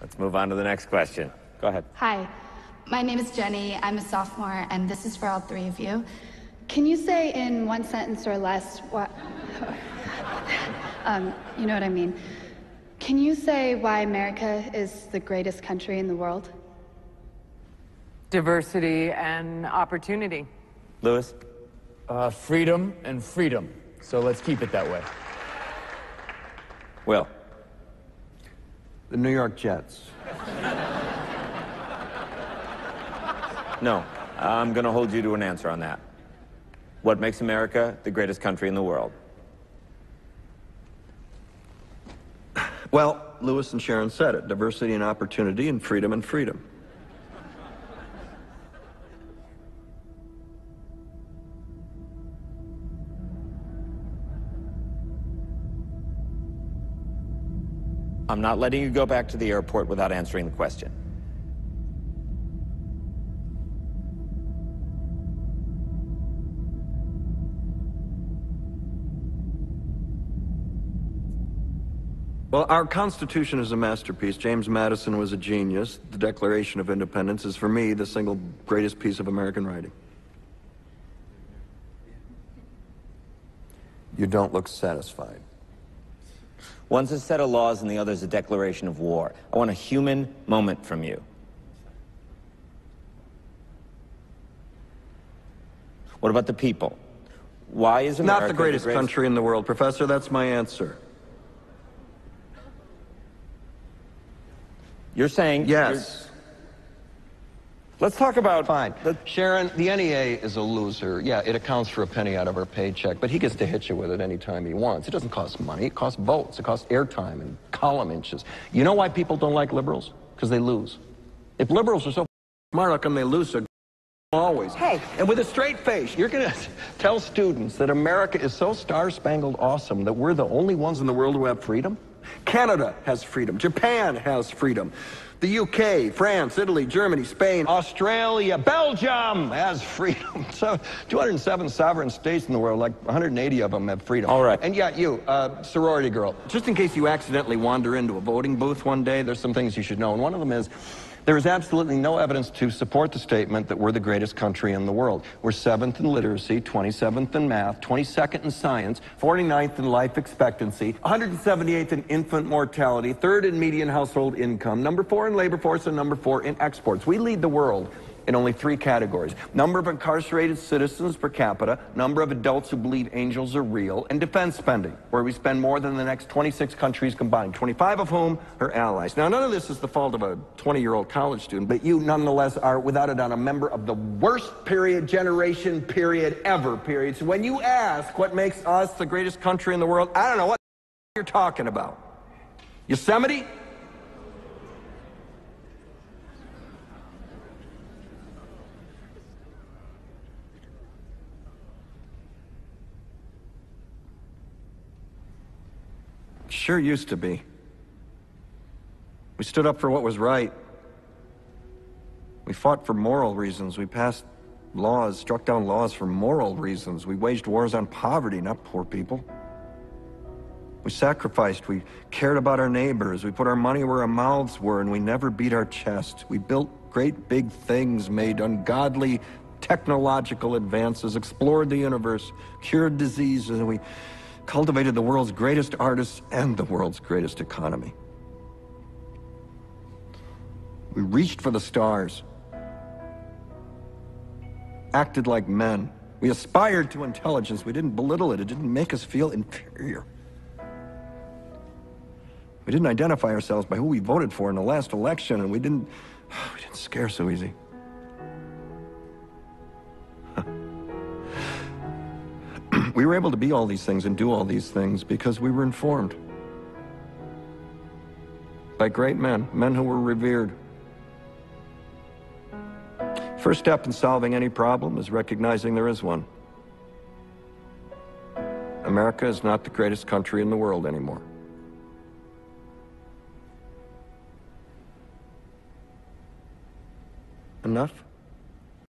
Let's move on to the next question. Go ahead. Hi, my name is Jenny. I'm a sophomore, and this is for all three of you. Can you say in one sentence or less what... you know what I mean. Can you say why America is the greatest country in the world? Diversity and opportunity. Lewis? Freedom and freedom. So let's keep it that way. Will? The New York Jets. No. I'm going to hold you to an answer on that. What makes America the greatest country in the world? Well, Lewis and Sharon said it. Diversity and opportunity and freedom and freedom. I'm not letting you go back to the airport without answering the question. Well, our Constitution is a masterpiece. James Madison was a genius. The Declaration of Independence is, for me, the single greatest piece of American writing. You don't look satisfied. One's a set of laws and the other's a declaration of war. I want a human moment from you. What about the people? Why is America Not the greatest country in the world, Professor. That's my answer. You're saying... Yes. Let's talk about... Fine. Sharon, the NEA is a loser. Yeah, it accounts for a penny out of our paycheck, but he gets to hit you with it anytime he wants. It doesn't cost money. It costs votes. It costs airtime and column inches. You know why people don't like liberals? Because they lose. If liberals are so Smart, how come they lose so always? Hey, and with a straight face, you're going to tell students that America is so star-spangled awesome that we're the only ones in the world who have freedom? Canada has freedom. Japan has freedom. The UK, France, Italy, Germany, Spain, Australia, Belgium has freedom. So 207 sovereign states in the world, like 180 of them have freedom. All right. And yet you, sorority girl, just in case you accidentally wander into a voting booth one day, there's some things you should know. And one of them is, there is absolutely no evidence to support the statement that we're the greatest country in the world. We're 7th in literacy, 27th in math, 22nd in science, 49th in life expectancy, 178th in infant mortality, 3rd in median household income, number 4 in labor force, and number 4 in exports. We lead the world in only 3 categories: number of incarcerated citizens per capita, number of adults who believe angels are real, and defense spending, where we spend more than the next 26 countries combined, 25 of whom are allies. Now, none of this is the fault of a 20-year-old college student, but you nonetheless are, without a doubt, a member of the worst generation ever. So when you ask what makes us the greatest country in the world, I don't know what you're talking about. Yosemite? Sure used to be. We stood up for what was right. We fought for moral reasons. We passed laws, struck down laws for moral reasons. We waged wars on poverty, not poor people. We sacrificed. We cared about our neighbors. We put our money where our mouths were, and we never beat our chest. We built great big things, made ungodly technological advances, explored the universe, cured diseases, and we cultivated the world's greatest artists and the world's greatest economy. We reached for the stars, acted like men. We aspired to intelligence. We didn't belittle it. It didn't make us feel inferior. We didn't identify ourselves by who we voted for in the last election, and we didn't scare so easy. We were able to be all these things and do all these things because we were informed by great men, men who were revered. First step in solving any problem is recognizing there is one. America is not the greatest country in the world anymore. Enough?